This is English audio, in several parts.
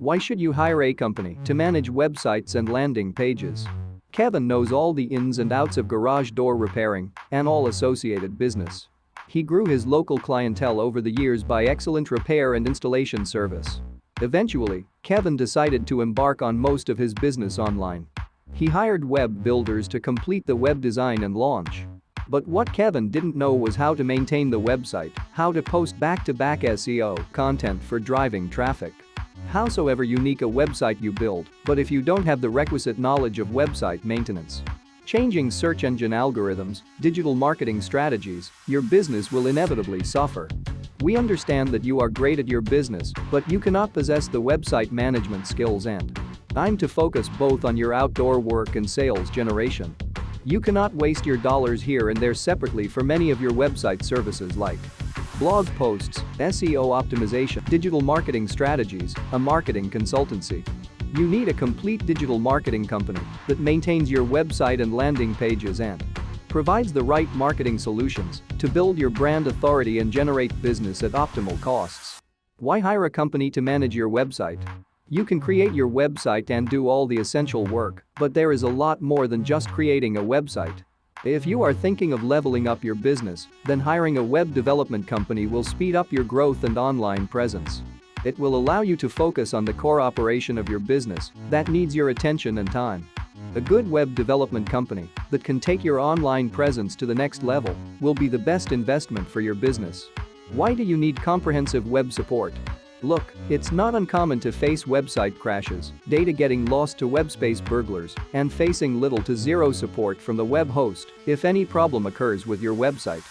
Why should you hire a company to manage websites and landing pages? Kevin knows all the ins and outs of garage door repairing and all associated business. He grew his local clientele over the years by excellent repair and installation service. Eventually, Kevin decided to embark on most of his business online. He hired web builders to complete the web design and launch. But what Kevin didn't know was how to maintain the website, how to post back-to-back SEO content for driving traffic. Howsoever unique a website you build, but if you don't have the requisite knowledge of website maintenance, changing search engine algorithms, digital marketing strategies, your business will inevitably suffer. We understand that you are great at your business, but you cannot possess the website management skills and time to focus both on your outdoor work and sales generation. You cannot waste your dollars here and there separately for many of your website services like blog posts, SEO optimization, digital marketing strategies, a marketing consultancy. You need a complete digital marketing company that maintains your website and landing pages and provides the right marketing solutions to build your brand authority and generate business at optimal costs. Why hire a company to manage your website? You can create your website and do all the essential work, but there is a lot more than just creating a website. If you are thinking of leveling up your business, then hiring a web development company will speed up your growth and online presence. It will allow you to focus on the core operation of your business that needs your attention and time. A good web development company that can take your online presence to the next level will be the best investment for your business. Why do you need comprehensive web support? Look, it's not uncommon to face website crashes, data getting lost to web space burglars, and facing little to zero support from the web host if any problem occurs with your website.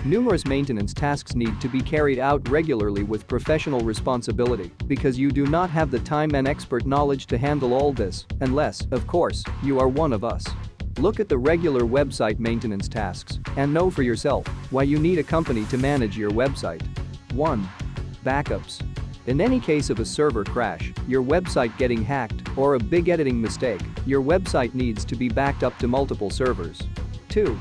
Numerous maintenance tasks need to be carried out regularly with professional responsibility because you do not have the time and expert knowledge to handle all this, unless, of course, you are one of us. Look at the regular website maintenance tasks and know for yourself why you need a company to manage your website. 1. Backups. In any case of a server crash, your website getting hacked, or a big editing mistake, your website needs to be backed up to multiple servers. 2.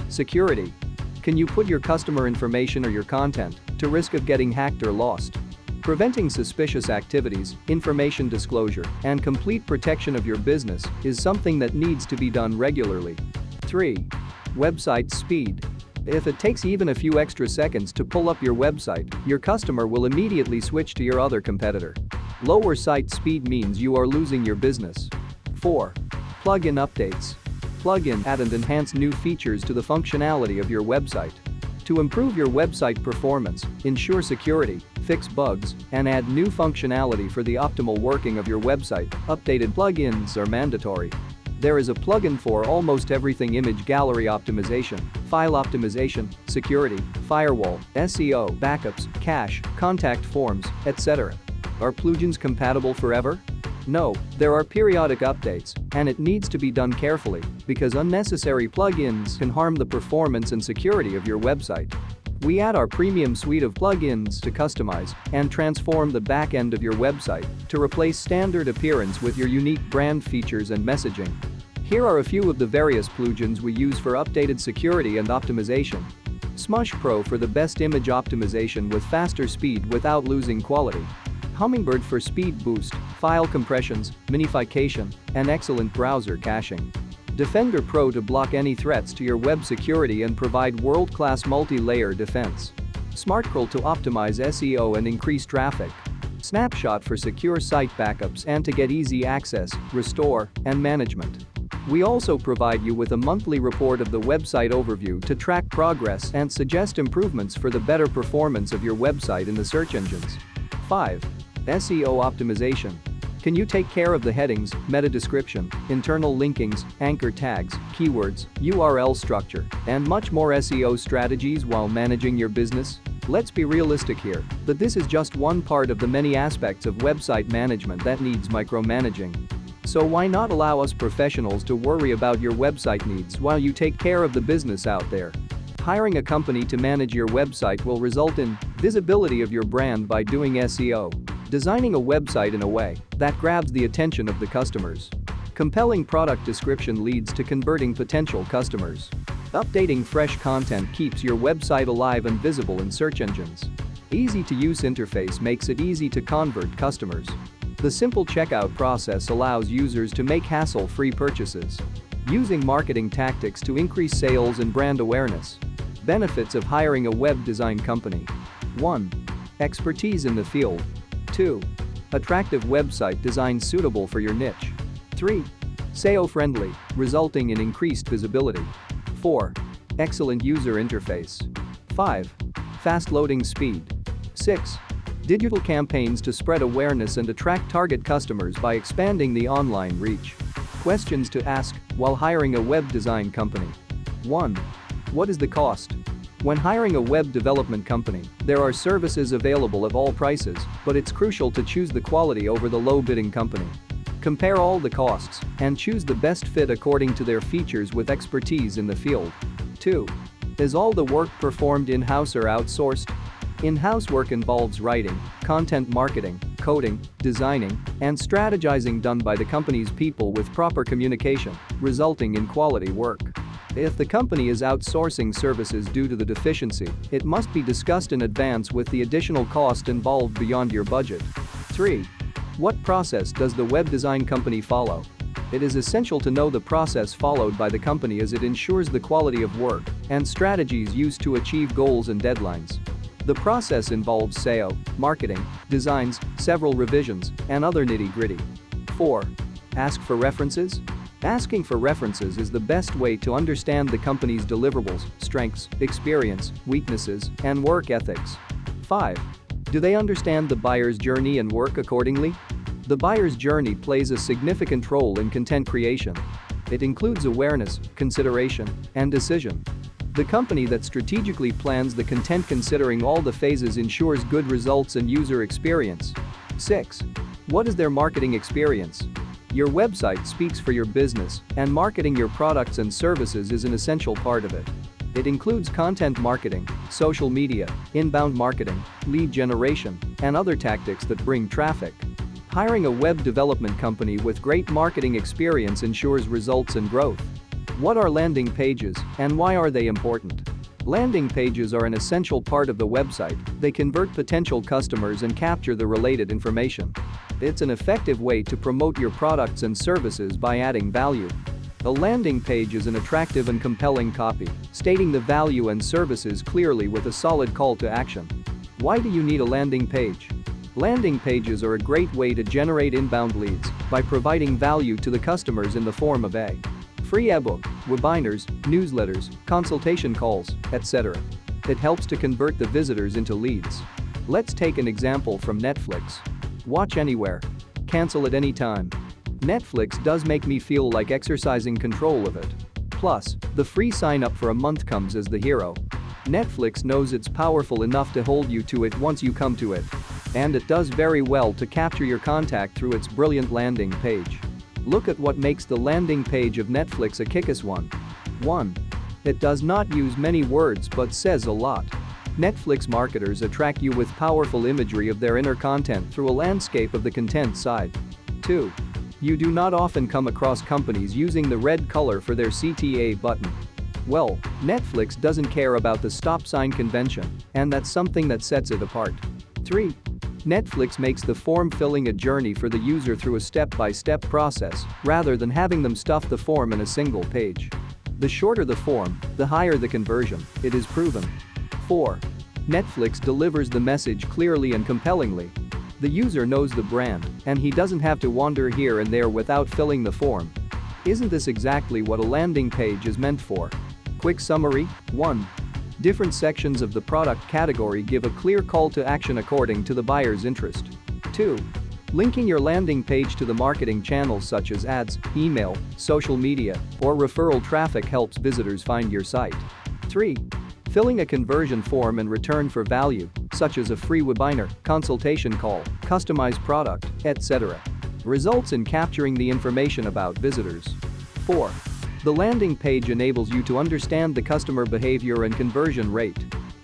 Security. Can you put your customer information or your content to risk of getting hacked or lost? Preventing suspicious activities, information disclosure, and complete protection of your business is something that needs to be done regularly. 3. Website speed. If it takes even a few extra seconds to pull up your website, your customer will immediately switch to your other competitor. Lower site speed means you are losing your business. 4. Plugin updates. Plugin add and enhance new features to the functionality of your website. To improve your website performance, ensure security, fix bugs, and add new functionality for the optimal working of your website, updated plugins are mandatory. There is a plugin for almost everything: image gallery optimization, file optimization, security, firewall, SEO, backups, cache, contact forms, etc. Are plugins compatible forever? No, there are periodic updates, and it needs to be done carefully because unnecessary plugins can harm the performance and security of your website. We add our premium suite of plugins to customize and transform the back end of your website to replace standard appearance with your unique brand features and messaging. Here are a few of the various plugins we use for updated security and optimization. Smush Pro for the best image optimization with faster speed without losing quality. Hummingbird for speed boost, file compressions, minification, and excellent browser caching. Defender Pro to block any threats to your web security and provide world-class multi-layer defense. SmartCrawl to optimize SEO and increase traffic. Snapshot for secure site backups and to get easy access, restore, and management. We also provide you with a monthly report of the website overview to track progress and suggest improvements for the better performance of your website in the search engines. 5. SEO optimization. Can you take care of the headings, meta description, internal linkings, anchor tags, keywords, URL structure, and much more SEO strategies while managing your business? Let's be realistic here, that this is just one part of the many aspects of website management that needs micromanaging. So why not allow us professionals to worry about your website needs while you take care of the business out there? Hiring a company to manage your website will result in visibility of your brand by doing SEO, designing a website in a way that grabs the attention of the customers. Compelling product description leads to converting potential customers. Updating fresh content keeps your website alive and visible in search engines. Easy-to-use interface makes it easy to convert customers. The simple checkout process allows users to make hassle-free purchases. Using marketing tactics to increase sales and brand awareness. Benefits of hiring a web design company. 1. Expertise in the field. 2. Attractive website design suitable for your niche. 3. SEO-friendly, resulting in increased visibility. 4. Excellent user interface. 5. Fast loading speed. 6. Digital campaigns to spread awareness and attract target customers by expanding the online reach. Questions to ask while hiring a web design company. 1. What is the cost? When hiring a web development company, there are services available at all prices, but it's crucial to choose the quality over the low-bidding company. Compare all the costs and choose the best fit according to their features with expertise in the field. 2. Is all the work performed in-house or outsourced? In-house work involves writing, content marketing, coding, designing, and strategizing done by the company's people with proper communication, resulting in quality work. If the company is outsourcing services due to the deficiency, it must be discussed in advance with the additional cost involved beyond your budget. 3. What process does the web design company follow? It is essential to know the process followed by the company as it ensures the quality of work and strategies used to achieve goals and deadlines. The process involves SEO, marketing, designs, several revisions, and other nitty-gritty. 4. Ask for references? Asking for references is the best way to understand the company's deliverables, strengths, experience, weaknesses, and work ethics. 5. Do they understand the buyer's journey and work accordingly? The buyer's journey plays a significant role in content creation. It includes awareness, consideration, and decision. The company that strategically plans the content considering all the phases ensures good results and user experience. 6. What is their marketing experience? Your website speaks for your business, and marketing your products and services is an essential part of it. It includes content marketing, social media, inbound marketing, lead generation, and other tactics that bring traffic. Hiring a web development company with great marketing experience ensures results and growth. What are landing pages, and why are they important? Landing pages are an essential part of the website. They convert potential customers and capture the related information. It's an effective way to promote your products and services by adding value. A landing page is an attractive and compelling copy, stating the value and services clearly with a solid call to action. Why do you need a landing page? Landing pages are a great way to generate inbound leads by providing value to the customers in the form of a free ebook, webinars, newsletters, consultation calls, etc. It helps to convert the visitors into leads. Let's take an example from Netflix. Watch anywhere. Cancel at any time. Netflix does make me feel like exercising control of it. Plus, the free sign-up for a month comes as the hero. Netflix knows it's powerful enough to hold you to it once you come to it. And it does very well to capture your contact through its brilliant landing page. Look at what makes the landing page of Netflix a kick-ass one. 1. It does not use many words but says a lot. Netflix marketers attract you with powerful imagery of their inner content through a landscape of the content side. 2. You do not often come across companies using the red color for their CTA button. Well, Netflix doesn't care about the stop sign convention, and that's something that sets it apart. 3. Netflix makes the form filling a journey for the user through a step-by-step process, rather than having them stuff the form in a single page. The shorter the form, the higher the conversion, it is proven. 4. Netflix delivers the message clearly and compellingly. The user knows the brand, and he doesn't have to wander here and there without filling the form. Isn't this exactly what a landing page is meant for? Quick summary. 1. Different sections of the product category give a clear call to action according to the buyer's interest. 2. Linking your landing page to the marketing channels such as ads, email, social media, or referral traffic helps visitors find your site. 3. Filling a conversion form in return for value, such as a free webinar, consultation call, customized product, etc., results in capturing the information about visitors. 4. The landing page enables you to understand the customer behavior and conversion rate.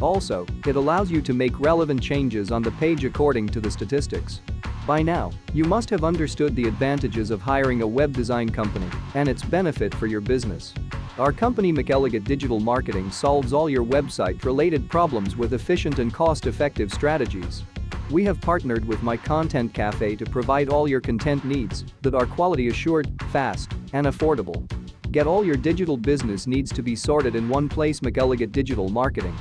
Also, it allows you to make relevant changes on the page according to the statistics. By now, you must have understood the advantages of hiring a web design company and its benefit for your business. Our company McElligott Digital Marketing solves all your website-related problems with efficient and cost-effective strategies. We have partnered with My Content Cafe to provide all your content needs that are quality assured, fast, and affordable. Get all your digital business needs to be sorted in one place. McElligott Digital Marketing.